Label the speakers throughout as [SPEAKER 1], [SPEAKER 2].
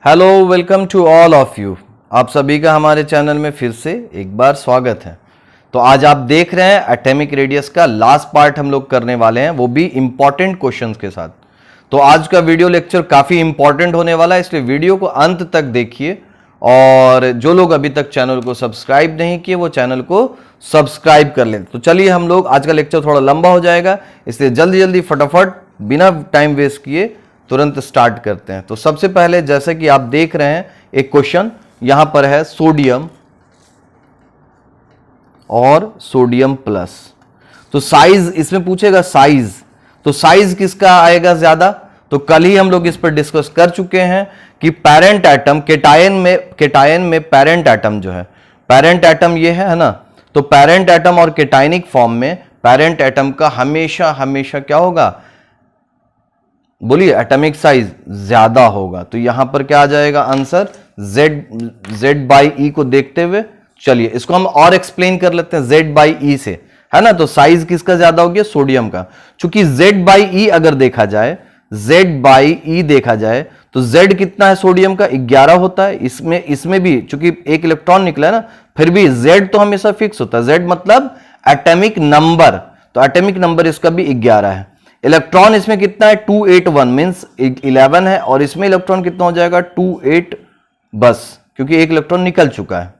[SPEAKER 1] Hello, welcome to all of you. आप सभी का हमारे चैनल में फिर से एक बार स्वागत है। तो आज आप देख रहे हैं एटॉमिक रेडियस का लास्ट पार्ट हम लोग करने वाले हैं, वो भी इंपॉर्टेंट क्वेश्चंस के साथ। तो आज का वीडियो लेक्चर काफ़ी इंपॉर्टेंट होने वाला है, इसलिए वीडियो को अंत तक देखिए। और जो लोग अभी तक चैनल को सब्सक्राइब नहीं किए वो चैनल को सब्सक्राइब कर लें। तो चलिए, हम लोग आज का लेक्चर थोड़ा लंबा हो जाएगा, इसलिए जल्दी जल्दी फटाफट बिना टाइम वेस्ट किए तुरंत स्टार्ट करते हैं। तो सबसे पहले जैसे कि आप देख रहे हैं, एक क्वेश्चन यहां पर है सोडियम और सोडियम प्लस। तो साइज इसमें पूछेगा, साइज तो साइज किसका आएगा ज्यादा? तो कल ही हम लोग इस पर डिस्कस कर चुके हैं कि पेरेंट एटम, केटायन में पेरेंट एटम जो है, पेरेंट एटम ये है ना। तो पेरेंट एटम और केटायनिक फॉर्म में पेरेंट एटम का हमेशा हमेशा क्या होगा? बोलिए, एटॉमिक साइज ज्यादा होगा। तो यहां पर क्या आ जाएगा आंसर? Z बाई ई को देखते हुए चलिए इसको हम और एक्सप्लेन कर लेते हैं Z बाई ई से, है ना। तो साइज किसका ज्यादा हो गया? सोडियम का। चूंकि Z बाई ई अगर देखा जाए, Z बाई ई देखा जाए तो Z कितना है सोडियम का? 11 होता है। इसमें भी चूंकि एक इलेक्ट्रॉन निकला है ना, फिर भी Z तो हमेशा फिक्स होता है। Z मतलब एटॉमिक नंबर, तो एटॉमिक नंबर इसका भी 11 है। इलेक्ट्रॉन इसमें कितना है? 281 मींस 11 है, और इसमें इलेक्ट्रॉन कितना हो जाएगा? 28 बस, क्योंकि एक इलेक्ट्रॉन निकल चुका है।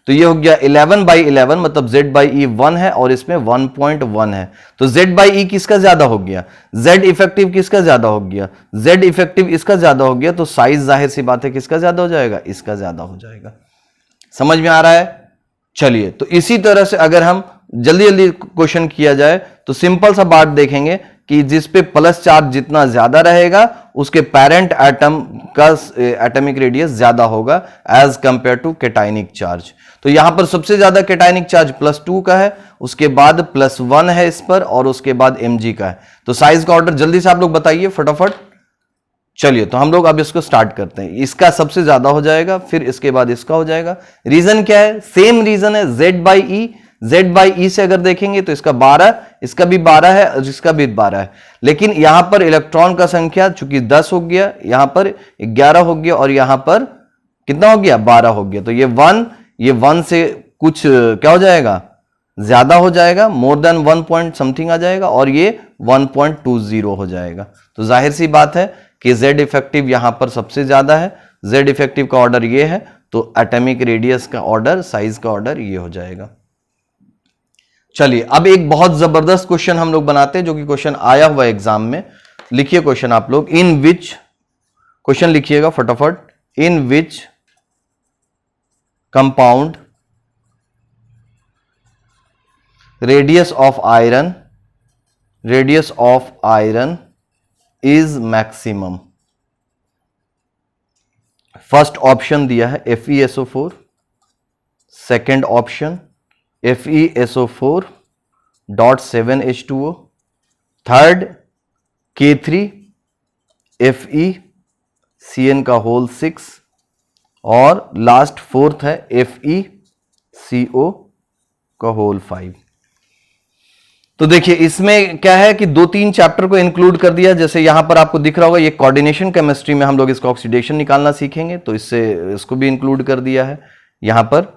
[SPEAKER 1] तो ये हो गया 11 बाई 11, मतलब Z बाई ई 1 है और इसमें 1.1 है। तो Z बाई ई किसका ज्यादा हो गया? Z इफेक्टिव किसका ज्यादा हो गया? Z इफेक्टिव इसका ज्यादा हो गया। तो साइज जाहिर सी बात है किसका ज्यादा हो जाएगा? इसका ज्यादा हो जाएगा। समझ में आ रहा है? चलिए, तो इसी तरह से अगर हम जल्दी जल्दी क्वेश्चन किया जाए तो सिंपल सा बात देखेंगे कि जिस पे प्लस चार्ज जितना ज्यादा रहेगा उसके पेरेंट एटम का एटॉमिक रेडियस ज्यादा होगा एज कंपेयर टू केटायनिक चार्ज। तो यहां पर सबसे ज्यादा केटायनिक चार्ज +2 का है, उसके बाद +1 है इस पर, और उसके बाद Mg का है। तो साइज का ऑर्डर जल्दी से आप लोग बताइए फटाफट। चलिए, तो हम लोग अब इसको स्टार्ट करते हैं। इसका सबसे ज्यादा हो जाएगा, फिर इसके बाद इसका हो जाएगा। रीजन क्या है? सेम रीजन है, Z by E. Z by E से अगर देखेंगे तो इसका 12, इसका भी 12 है और इसका भी 12 है। लेकिन यहां पर इलेक्ट्रॉन का संख्या चूंकि 10 हो गया, यहां पर 11 हो गया, और यहां पर कितना हो गया? 12 हो गया। तो ये 1 से कुछ क्या हो जाएगा? ज्यादा हो जाएगा, मोर देन 1 पॉइंट समथिंग आ जाएगा, और ये 1.20 हो जाएगा। तो जाहिर सी बात है कि Z इफेक्टिव यहां पर सबसे ज्यादा है। Z इफेक्टिव का ऑर्डर ये है, तो एटॉमिक रेडियस का ऑर्डर, साइज का ऑर्डर ये हो जाएगा। चलिए, अब एक बहुत जबरदस्त क्वेश्चन हम लोग बनाते हैं, जो कि क्वेश्चन आया हुआ एग्जाम में। लिखिए क्वेश्चन आप लोग, इन विच, क्वेश्चन लिखिएगा फटाफट। In which compound radius of iron is maximum. First option दिया है FeSO4, second option FeSO4.7H2O, third K3FeCN का होल 6, और लास्ट फोर्थ है FeCO का होल 5। तो देखिए, इसमें क्या है कि 2-3 चैप्टर को इंक्लूड कर दिया। जैसे यहां पर आपको दिख रहा होगा, ये कोऑर्डिनेशन केमिस्ट्री में हम लोग इसका ऑक्सीडेशन निकालना सीखेंगे, तो इसको भी इंक्लूड कर दिया है यहां पर।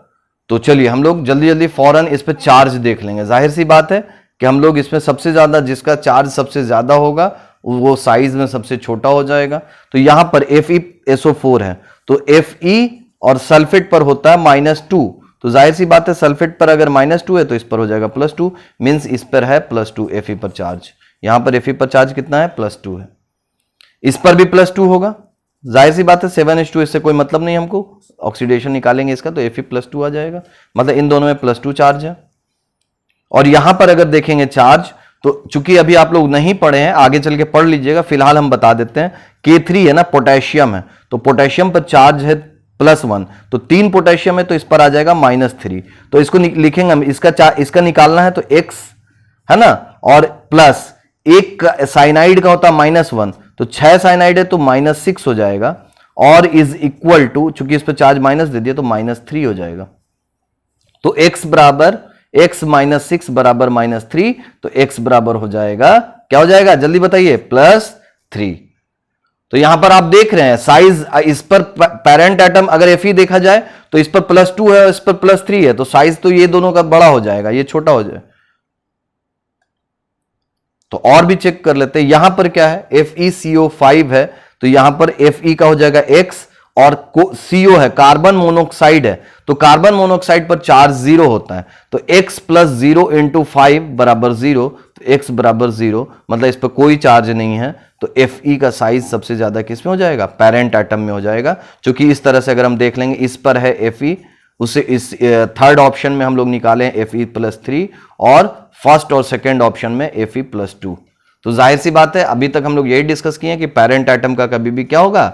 [SPEAKER 1] तो चलिए, हम लोग जल्दी जल्दी फौरन इस पे चार्ज देख लेंगे। जाहिर सी बात है कि हम लोग इसमें सबसे ज्यादा, जिसका चार्ज सबसे ज्यादा होगा वो साइज में सबसे छोटा हो जाएगा। तो यहां पर FeSO4 है, तो Fe और सल्फेट पर होता है -2। तो जाहिर सी बात है सल्फेट पर अगर -2 है तो इस पर हो जाएगा +2, मीन्स इस पर है +2 Fe पर चार्ज। यहां पर Fe पर चार्ज कितना है? +2 है। इस पर भी +2 होगा। जाहिर सी बात है 7H2, इससे कोई मतलब नहीं, हमको ऑक्सीडेशन निकालेंगे इसका, तो Fe +2 आ जाएगा, मतलब इन दोनों में +2 चार्ज है। और यहां पर अगर देखेंगे चार्ज, तो चूंकि अभी आप लोग नहीं पढ़े हैं, आगे चल के पढ़ लीजिएगा, फिलहाल हम बता देते हैं। K3 है ना, पोटेशियम है, तो पोटेशियम पर चार्ज है +1, तो 3 पोटेशियम है, तो इस पर आ जाएगा -3। तो इसको लिखेंगे हम, इसका निकालना है तो X है ना, और प्लस एक साइनाइड का होता है -1, तो 6 साइनाइड है तो -6 हो जाएगा, और इज इक्वल टू, चूंकि इस पर चार्ज माइनस दे दिया तो -3 हो जाएगा। तो x बराबर x -6 बराबर -3, तो x बराबर हो जाएगा, क्या हो जाएगा जल्दी बताइए? +3। तो यहां पर आप देख रहे हैं साइज, इस पर पेरेंट एटम अगर Fe देखा जाए तो इस पर +2 है और इस पर +3 है, तो साइज तो ये दोनों का बड़ा हो जाएगा, ये छोटा हो जाए। तो और भी चेक कर लेते हैं, यहां पर क्या है, FeCO5 है, तो यहां पर Fe का हो जाएगा X, और CO है, कार्बन मोनोऑक्साइड है, तो कार्बन मोनोऑक्साइड पर चार्ज 0 होता है, तो X + 0 × 5 = 0, तो X = 0, मतलब इस पर कोई चार्ज नहीं है, तो Fe का साइज सबसे ज्यादा किस में हो जाएगा, पेरेंट एटम में हो जाएगा। क्योंकि इस तरह से अगर हम देख लेंगे, इस पर है Fe, उसे इस थर्ड ऑप्शन में हम लोग निकालें Fe +3, और फर्स्ट और सेकेंड ऑप्शन में Fe +2। तो जाहिर सी बात है, अभी तक हम लोग यही डिस्कस किए हैं कि पेरेंट एटम का कभी भी क्या होगा,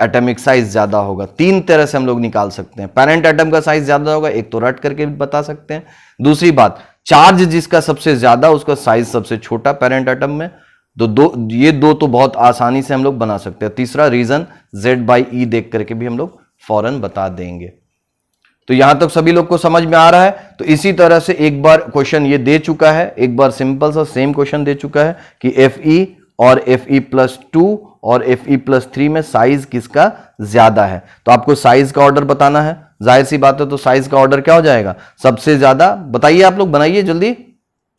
[SPEAKER 1] एटॉमिक साइज ज्यादा होगा। तीन तरह से हम लोग निकाल सकते हैं, पेरेंट एटम का साइज ज्यादा होगा, एक तो रट करके बता सकते हैं, दूसरी बात चार्ज जिसका सबसे ज्यादा उसका साइज सबसे छोटा पेरेंट एटम में, तो ये दो तो बहुत आसानी से हम लोग बना सकते हैं। तीसरा रीजन Z/E देख करके भी हम लोग फौरन बता देंगे। तो यहां तक सभी लोग को समझ में आ रहा है। तो इसी तरह से एक बार क्वेश्चन ये दे चुका है, एक बार सिंपल सा सेम क्वेश्चन दे चुका है कि Fe और Fe+2 और Fe+3 में साइज किसका ज्यादा है। तो आपको साइज का ऑर्डर बताना है, जाहिर सी बात है, तो साइज का ऑर्डर क्या हो जाएगा, सबसे ज्यादा। बताइए आप लोग, बनाइए जल्दी।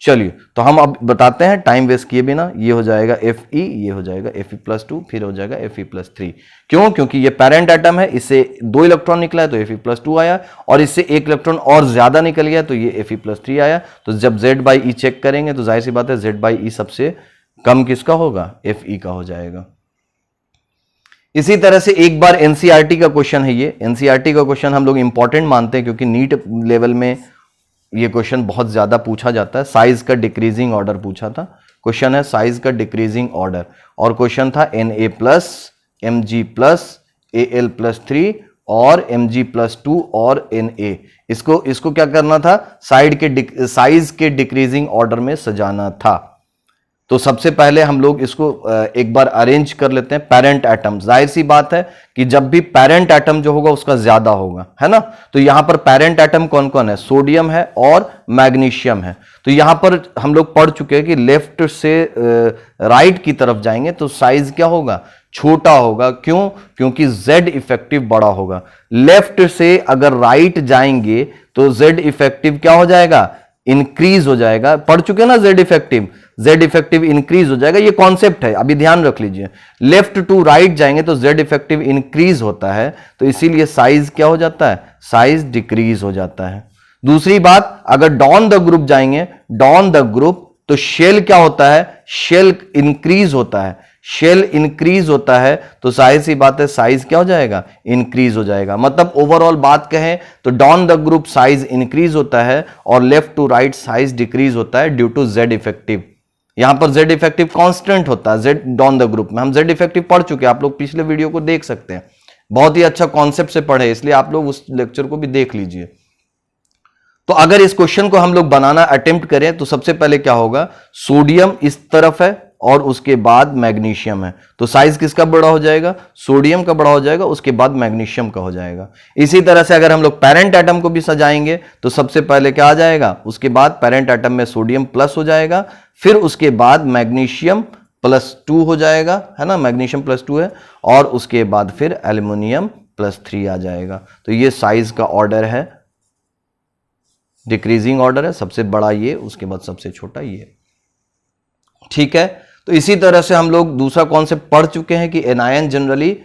[SPEAKER 1] चलिए तो हम अब बताते हैं टाइम वेस्ट किए बिना। ये हो जाएगा Fe, ये हो जाएगा Fe+2, फिर हो जाएगा Fe+3। क्यों? क्योंकि ये पेरेंट एटम है, इससे 2 इलेक्ट्रॉन निकला है तो Fe+2 आया, और इससे 1 इलेक्ट्रॉन और ज्यादा निकल गया तो ये Fe+3 आया। तो जब Z/E चेक करेंगे तो जाहिर सी बात है Z/E सबसे कम किसका होगा, Fe का हो जाएगा। इसी तरह से एक बार एनसीईआरटी का क्वेश्चन है, ये एनसीईआरटी का क्वेश्चन हम लोग इंपॉर्टेंट मानते हैं क्योंकि नीट लेवल में ये क्वेश्चन बहुत ज्यादा पूछा जाता है। साइज का डिक्रीजिंग ऑर्डर पूछा था, क्वेश्चन है साइज का डिक्रीजिंग ऑर्डर, और क्वेश्चन था Na+, Mg+, Al+3 और Mg+2 और Na। इसको क्या करना था, साइज के डिक्रीजिंग ऑर्डर में सजाना था। तो सबसे पहले हम लोग इसको एक बार अरेंज कर लेते हैं। पेरेंट एटम, जाहिर सी बात है कि जब भी पेरेंट एटम जो होगा उसका ज्यादा होगा, है ना। तो यहां पर पेरेंट एटम कौन कौन है, सोडियम है और मैग्नीशियम है। तो यहां पर हम लोग पढ़ चुके हैं कि लेफ्ट से राइट की तरफ जाएंगे तो साइज क्या होगा, छोटा होगा। क्यों? क्योंकि Z इफेक्टिव बड़ा होगा। लेफ्ट से अगर राइट जाएंगे तो Z इफेक्टिव क्या हो जाएगा, इंक्रीज हो जाएगा। पढ़ चुके ना Z इफेक्टिव इंक्रीज हो जाएगा, ये कॉन्सेप्ट है, अभी ध्यान रख लीजिए। लेफ्ट टू राइट जाएंगे तो Z इफेक्टिव इंक्रीज होता है, तो इसीलिए साइज क्या हो जाता है, साइज डिक्रीज हो जाता है। दूसरी बात, अगर डाउन द ग्रुप जाएंगे, डाउन द ग्रुप, तो शेल क्या होता है, शेल इंक्रीज होता है। शेल इंक्रीज होता है तो साइज सी बात है, साइज क्या हो जाएगा, इंक्रीज हो जाएगा। मतलब ओवरऑल बात कहें तो down the group size increase होता है और left to right size decrease होता है ड्यू टू Z इफेक्टिव। यहां पर Z इफेक्टिव कांस्टेंट होता है, Z डाउन द ग्रुप में हम Z इफेक्टिव पढ़ चुके हैं, आप लोग पिछले वीडियो को देख सकते हैं, बहुत ही अच्छा कॉन्सेप्ट से पढ़े, इसलिए आप लोग उस लेक्चर को भी देख लीजिए। तो अगर इस क्वेश्चन को हम लोग बनाना अटेम्प्ट करें तो सबसे पहले क्या होगा, सोडियम इस तरफ है और उसके बाद मैग्नीशियम है, तो साइज किसका बड़ा हो जाएगा, सोडियम का बड़ा हो जाएगा, उसके बाद मैग्नीशियम का हो जाएगा। इसी तरह से अगर हम लोग पेरेंट एटम को भी सजाएंगे तो सबसे पहले क्या आ जाएगा, उसके बाद पेरेंट एटम में सोडियम प्लस हो जाएगा, फिर उसके बाद मैग्नीशियम +2 हो जाएगा, है ना, मैग्नीशियम +2 है, और उसके बाद फिर एल्युमिनियम +3 आ जाएगा। तो ये साइज का ऑर्डर है, डिक्रीजिंग ऑर्डर है, सबसे बड़ा ये, उसके बाद सबसे छोटा ये, ठीक है। तो इसी तरह से हम लोग दूसरा कॉन्सेप्ट पढ़ चुके हैं कि एनायन, जनरली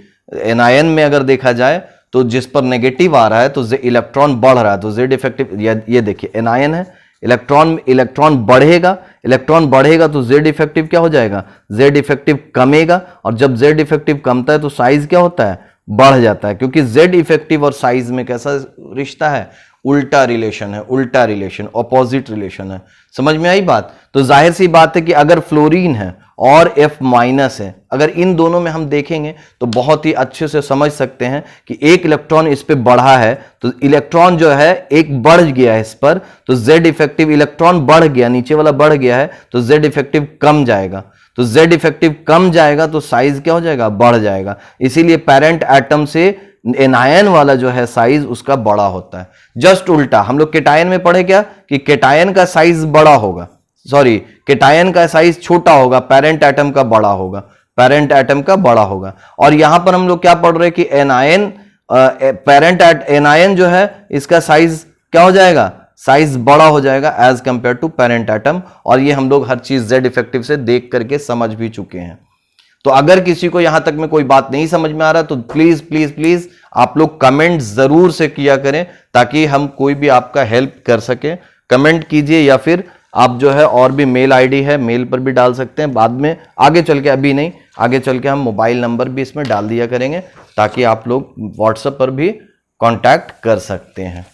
[SPEAKER 1] एनायन में अगर देखा जाए तो जिस पर नेगेटिव आ रहा है तो इलेक्ट्रॉन बढ़ रहा है तो Z इफेक्टिव, ये देखिए एनायन है, इलेक्ट्रॉन बढ़ेगा तो Z इफेक्टिव क्या हो जाएगा, Z इफेक्टिव कमेगा, और जब Z इफेक्टिव कमता है तो साइज क्या होता है, बढ़ जाता है, क्योंकि Z इफेक्टिव और साइज में कैसा रिश्ता है, उल्टा रिलेशन है, उल्टा रिलेशन, ऑपोजिट रिलेशन है। समझ में आई बात। तो जाहिर सी बात है कि अगर फ्लोरीन है और F- है, अगर इन दोनों में हम देखेंगे तो बहुत ही अच्छे से समझ सकते हैं कि एक इलेक्ट्रॉन इस पे बढ़ा है तो इलेक्ट्रॉन जो है एक बढ़ गया है इस पर, तो Z इफेक्टिव, इलेक्ट्रॉन बढ़ गया, नीचे वाला बढ़ गया है तो Z इफेक्टिव कम जाएगा, तो Z इफेक्टिव कम जाएगा तो साइज क्या हो जाएगा, बढ़ जाएगा। इसीलिए पेरेंट एटम से एनायन वाला जो है साइज उसका बड़ा होता है। जस्ट उल्टा हम लोग केटायन में पढ़े क्या कि केटायन का साइज बड़ा होगा, सॉरी केटायन का साइज छोटा होगा, पेरेंट एटम का बड़ा होगा। पेरेंट एटम का बड़ा होगा। और यहां पर हम लोग क्या पढ़ रहे हैं कि एनायन, पेरेंट एनायन जो है इसका साइज क्या हो जाएगा, साइज बड़ा हो जाएगा as compare to parent atom. और ये हम लोग हर चीज जेड इफेक्टिव से देख करके समझ भी चुके हैं। तो अगर किसी को यहां तक में कोई बात नहीं समझ में आ रहा तो प्लीज प्लीज प्लीज आप लोग कमेंट जरूर से किया करें, ताकि हम कोई भी आपका हेल्प कर सके। कमेंट कीजिए, या फिर आप जो है और भी मेल आईडी है, मेल पर भी डाल सकते हैं बाद में, आगे चल के, अभी नहीं, आगे चल के हम मोबाइल नंबर भी इसमें डाल दिया करेंगे, ताकि आप लोग व्हाट्सएप पर भी कांटेक्ट कर सकते हैं।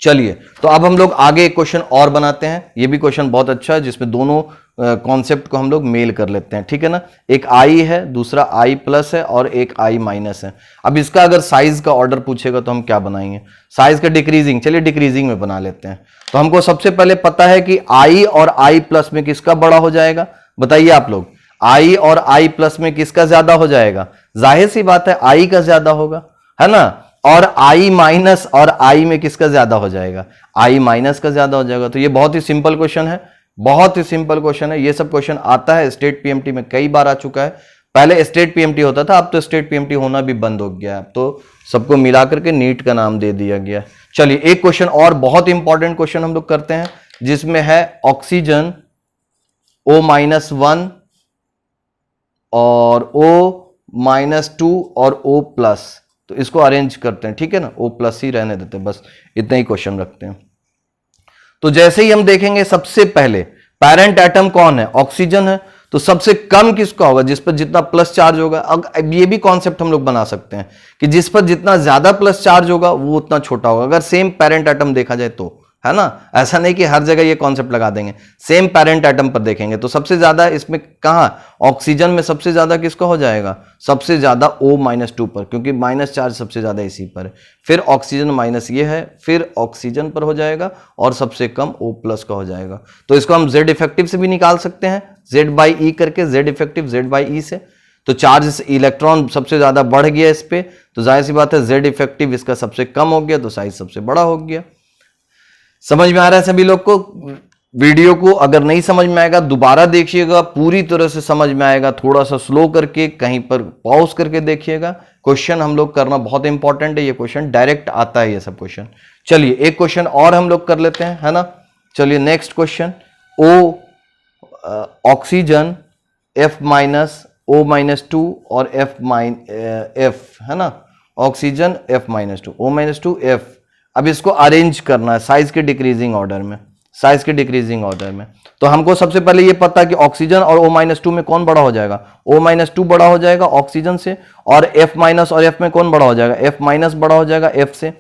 [SPEAKER 1] चलिए, तो अब हम लोग आगे एक क्वेश्चन और बनाते हैं। ये भी क्वेश्चन बहुत अच्छा है, जिसमें दोनों कॉन्सेप्ट को हम लोग मेल कर लेते हैं, ठीक है ना। एक आई है, दूसरा आई प्लस है, और एक आई माइनस है। अब इसका अगर साइज का ऑर्डर पूछेगा तो हम क्या बनाएंगे, साइज का डिक्रीजिंग, चलिए डिक्रीजिंग में बना लेते हैं। तो हमको सबसे पहले पता है कि आई और आई प्लस में किसका बड़ा हो जाएगा, बताइए आप लोग। आई और आई प्लस में किसका ज्यादा हो जाएगा, जाहिर सी बात है आई का ज्यादा होगा, है ना। और आई माइनस और आई में किसका ज्यादा हो जाएगा, आई माइनस का ज्यादा हो जाएगा। तो ये बहुत ही सिंपल क्वेश्चन है, बहुत ही सिंपल क्वेश्चन है। ये सब क्वेश्चन आता है स्टेट पीएमटी में, कई बार आ चुका है। पहले स्टेट पीएमटी होता था, अब तो स्टेट पीएमटी होना भी बंद हो गया है, अब तो सबको मिलाकर के नीट का नाम दे दिया गया। चलिए, एक क्वेश्चन और बहुत इंपॉर्टेंट क्वेश्चन हम लोग करते हैं, जिसमें है ऑक्सीजन O-1 और O-2 और O+। तो इसको अरेंज करते हैं, ठीक है ना, O+ ही रहने देते हैं, बस इतना ही क्वेश्चन रखते हैं। तो जैसे ही हम देखेंगे, सबसे पहले पेरेंट एटम कौन है, ऑक्सीजन है। तो सबसे कम किसका होगा, जिस पर जितना प्लस चार्ज होगा। अब ये भी कॉन्सेप्ट हम लोग बना सकते हैं कि जिस पर जितना ज्यादा प्लस चार्ज होगा वो उतना छोटा होगा, अगर सेम पेरेंट एटम देखा जाए तो, है ना। ऐसा नहीं कि हर जगह ये कॉन्सेप्ट लगा देंगे, सेम पेरेंट एटम पर देखेंगे तो सबसे ज्यादा इसमें कहां, ऑक्सीजन में सबसे ज्यादा किसका हो जाएगा, सबसे ज्यादा O-2 पर, क्योंकि माइनस चार्ज सबसे ज्यादा इसी पर है। फिर ऑक्सीजन माइनस ये है, फिर ऑक्सीजन पर हो जाएगा, और सबसे कम O+ का हो जाएगा। तो इसको हम जेड इफेक्टिव से भी निकाल सकते हैं, Z/E करके, जेड इफेक्टिव Z/E से। तो चार्ज इलेक्ट्रॉन सबसे ज्यादा बढ़ गया इस पे, तो जाहिर सी बात है जेड इफेक्टिव इसका सबसे कम हो गया, तो साइज सबसे बड़ा हो गया। समझ में आ रहा है सभी लोग को। वीडियो को अगर नहीं समझ में आएगा दोबारा देखिएगा, पूरी तरह से समझ में आएगा, थोड़ा सा स्लो करके कहीं पर पॉज करके देखिएगा। क्वेश्चन हम लोग करना बहुत इंपॉर्टेंट है, ये क्वेश्चन डायरेक्ट आता है ये सब क्वेश्चन। चलिए, एक क्वेश्चन और हम लोग कर लेते हैं, है ना। चलिए, नेक्स्ट क्वेश्चन, ऑक्सीजन F-O-2 और F, है ना, ऑक्सीजन F-2, O-2 F। अब इसको अरेंज करना है साइज के डिक्रीजिंग ऑर्डर में, साइज के डिक्रीजिंग ऑर्डर में। तो हमको सबसे पहले ये पता कि ऑक्सीजन और O-2 में कौन बड़ा हो जाएगा, O-2 बड़ा हो जाएगा ऑक्सीजन से, और F- और F में कौन बड़ा हो जाएगा, F- बड़ा हो जाएगा F से।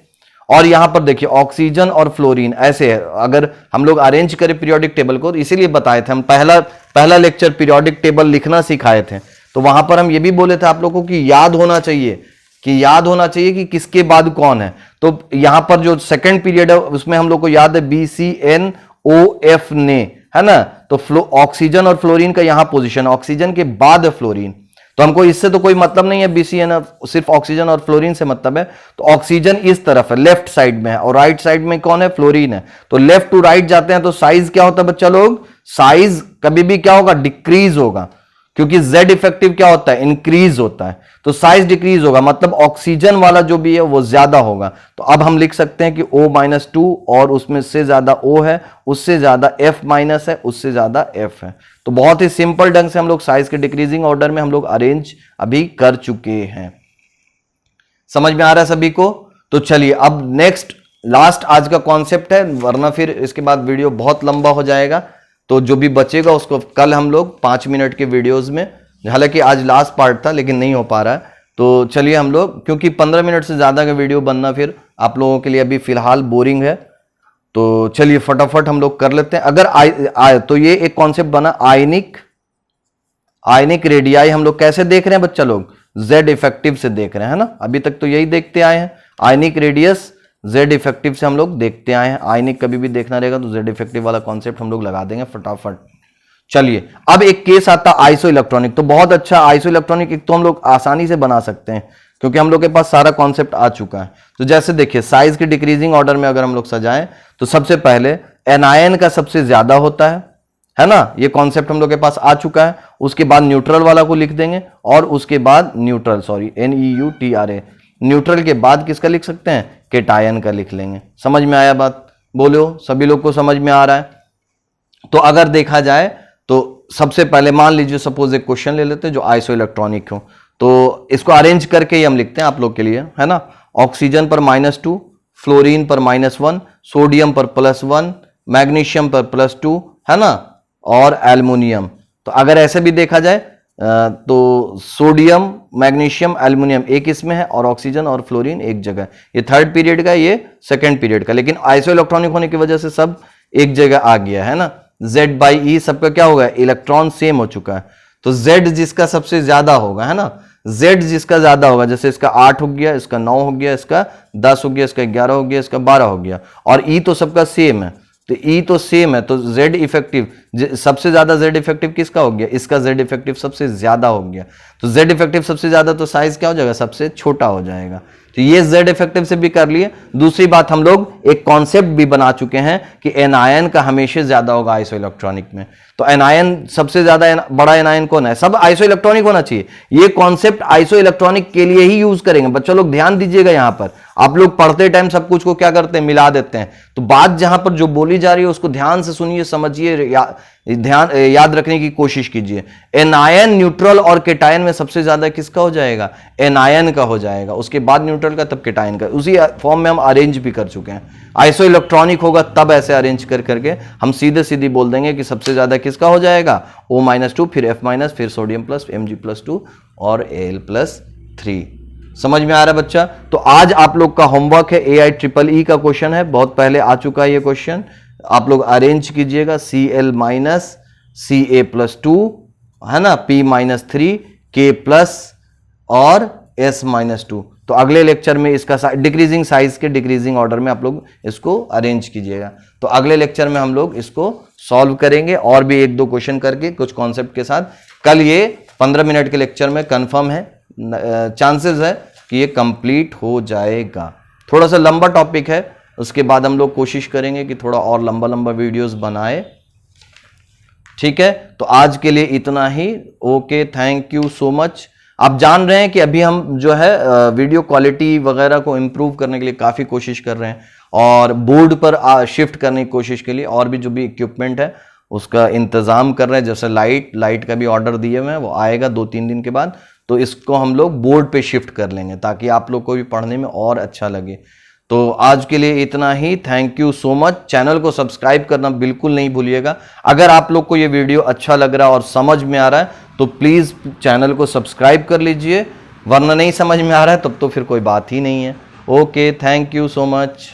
[SPEAKER 1] और यहां पर देखिए ऑक्सीजन और फ्लोरीन ऐसे है, अगर हम लोग अरेंज करें पीरियोडिक टेबल को, इसीलिए बताए थे हम, पहला लेक्चर पीरियोडिक टेबल लिखना सिखाए थे। तो वहां पर हम ये भी बोले थे आप लोगों को कि याद होना चाहिए कि किसके बाद कौन है। तो यहां पर जो सेकंड पीरियड है उसमें हम लोग को याद है BCNOF ने, है ना। तो ऑक्सीजन और फ्लोरीन का यहां पोजीशन, ऑक्सीजन के बाद फ्लोरीन। तो हमको इससे तो कोई मतलब नहीं है BCN, सिर्फ ऑक्सीजन और फ्लोरीन से मतलब है। तो ऑक्सीजन इस तरफ है, लेफ्ट साइड में है, और राइट साइड में कौन है, फ्लोरीन है। तो लेफ्ट टू राइट जाते हैं तो साइज क्या होता है बच्चा लोग, साइज कभी भी क्या होगा, डिक्रीज होगा, क्योंकि जेड इफेक्टिव क्या होता है, इंक्रीज होता है। तो साइज डिक्रीज होगा, मतलब ऑक्सीजन वाला जो भी है वो ज्यादा होगा। तो अब हम लिख सकते हैं कि O-2 और उसमें से ज्यादा O है, उससे ज्यादा F- है, उससे ज्यादा F है। तो बहुत ही सिंपल ढंग से हम लोग साइज के डिक्रीजिंग ऑर्डर में हम लोग अरेंज अभी कर चुके हैं। समझ में आ रहा है सभी को। तो चलिए, अब नेक्स्ट लास्ट आज का कॉन्सेप्ट है, वरना फिर इसके बाद वीडियो बहुत लंबा हो जाएगा। तो जो भी बचेगा उसको कल हम लोग 5 मिनट के वीडियोस में, हालांकि आज लास्ट पार्ट था लेकिन नहीं हो पा रहा है, तो चलिए हम लोग, क्योंकि 15 मिनट से ज्यादा का वीडियो बनना फिर आप लोगों के लिए अभी फिलहाल बोरिंग है। तो चलिए फटाफट हम लोग कर लेते हैं। अगर तो ये एक कॉन्सेप्ट बना, आयनिक रेडियाई हम लोग कैसे देख रहे हैं बच्चा लोग, जेड इफेक्टिव से देख रहे हैं, है ना। अभी तक तो यही देखते आए हैं, आयनिक रेडियस जेड इफेक्टिव से हम लोग देखते आए हैं। आयनिक कभी भी देखना रहेगा तो जेड इफेक्टिव वाला कॉन्सेप्ट हम लोग लगा देंगे फटाफट। चलिए, अब एक केस आता आइसो इलेक्ट्रॉनिक। तो बहुत अच्छा, आइसो इलेक्ट्रॉनिक एक तो हम लोग आसानी से बना सकते हैं क्योंकि हम लोग के पास सारा कॉन्सेप्ट आ चुका है। तो जैसे देखिए, साइज के डिक्रीजिंग ऑर्डर में अगर हम लोग सजाएं तो सबसे पहले एनायन का सबसे ज्यादा होता है, है ना, ये कॉन्सेप्ट हम लोग के पास आ चुका है। उसके बाद न्यूट्रल वाला को लिख देंगे और उसके बाद NEUTRA, न्यूट्रल के बाद किसका लिख सकते हैं, केटायन का लिख लेंगे। समझ में आया बात, बोलो सभी लोग को समझ में आ रहा है। तो अगर देखा जाए तो सबसे पहले मान लीजिए सपोज एक क्वेश्चन ले लेते हैं जो आइसो इलेक्ट्रॉनिक हो, तो इसको अरेंज करके ही हम लिखते हैं आप लोग के लिए, है ना। ऑक्सीजन पर -2, फ्लोरीन पर -1, सोडियम पर +1, मैग्नीशियम पर +2, है ना, और एल्युमिनियम। तो अगर ऐसे भी देखा जाए तो सोडियम, मैग्नीशियम, एल्युमिनियम एक इसमें है और ऑक्सीजन और फ्लोरीन एक जगह। ये थर्ड पीरियड का, ये सेकंड पीरियड का, लेकिन आइसो इलेक्ट्रॉनिक होने की वजह से सब एक जगह आ गया, है ना। Z/E सबका क्या होगा, इलेक्ट्रॉन सेम हो चुका है। तो Z जिसका सबसे ज्यादा होगा, है ना, Z जिसका ज्यादा होगा, जैसे इसका 8 हो गया, इसका 9 हो गया, इसका 10 हो गया, इसका 11 हो गया, इसका 12 हो गया, और E तो सबका सेम है, तो E तो सेम है, तो Z इफेक्टिव सबसे ज्यादा Z इफेक्टिव किसका हो गया, इसका Z इफेक्टिव सबसे ज्यादा हो गया। तो Z इफेक्टिव सबसे ज्यादा, तो साइज क्या हो जाएगा, सबसे छोटा हो जाएगा। तो ये Z इफेक्टिव से भी कर लिए। दूसरी बात, हम लोग एक कॉन्सेप्ट भी बना चुके हैं कि एनायन का हमेशा ज्यादा होगा आइसो इलेक्ट्रॉनिक में। तो एनायन सबसे ज्यादा बड़ा एनायन कौन है, सब आइसो इलेक्ट्रॉनिक होना चाहिए। ये कॉन्सेप्ट आइसो इलेक्ट्रॉनिक के लिए ही यूज करेंगे। बच्चों लोग ध्यान दीजिएगा, यहां पर आप लोग पढ़ते टाइम सब कुछ को क्या करते हैं, मिला देते हैं। तो बात जहां पर जो बोली जा रही है उसको ध्यान से सुनिए, समझिए, याद रखने की कोशिश कीजिए। एनायन, न्यूट्रल और केटायन में सबसे ज्यादा किसका हो जाएगा, एनायन का हो जाएगा, उसके बाद न्यूट्रल का, तब केटायन का। उसी फॉर्म में हम अरेंज भी कर चुके हैं। आइसो इलेक्ट्रॉनिक होगा तब ऐसे अरेंज करके हम सीधे सीधी बोल देंगे कि सबसे ज्यादा किसका हो जाएगा, O-2, फिर F-, फिर सोडियम प्लस, Mg+2 और Al+3। समझ में आ रहा है बच्चा। तो आज आप लोग का होमवर्क है AIEEE का क्वेश्चन है, बहुत पहले आ चुका है ये क्वेश्चन। आप लोग अरेंज कीजिएगा, Cl- Ca+2, है ना, P-3, K+ और S-2। तो अगले लेक्चर में इसका डिक्रीजिंग साइज के डिक्रीजिंग ऑर्डर में आप लोग इसको अरेंज कीजिएगा। तो अगले लेक्चर में हम लोग इसको सॉल्व करेंगे और भी 1-2 क्वेश्चन करके कुछ कॉन्सेप्ट के साथ। कल ये 15 मिनट के लेक्चर में कंफर्म है, चांसेस है कि ये कंप्लीट हो जाएगा। थोड़ा सा लंबा टॉपिक है, उसके बाद हम लोग कोशिश करेंगे कि थोड़ा और लंबा लंबा वीडियोस बनाए। ठीक है, तो आज के लिए इतना ही। Okay, thank you so much. आप जान रहे हैं कि अभी हम जो है वीडियो क्वालिटी वगैरह को इम्प्रूव करने के लिए काफ़ी कोशिश कर रहे हैं और बोर्ड पर शिफ्ट करने की कोशिश के लिए और भी जो भी इक्विपमेंट है उसका इंतज़ाम कर रहे हैं। जैसे लाइट का भी ऑर्डर दिए हुए हैं, वो आएगा 2-3 दिन के बाद। तो इसको हम लोग बोर्ड पे शिफ्ट कर लेंगे ताकि आप लोग को भी पढ़ने में और अच्छा लगे। तो आज के लिए इतना ही। Thank you so much. Channel को सब्सक्राइब करना बिल्कुल नहीं भूलिएगा। अगर आप लोग को ये वीडियो अच्छा लग रहा है और समझ में आ रहा है तो प्लीज़ चैनल को सब्सक्राइब कर लीजिए, वरना नहीं समझ में आ रहा है तब तो फिर कोई बात ही नहीं है। Okay, thank you so much.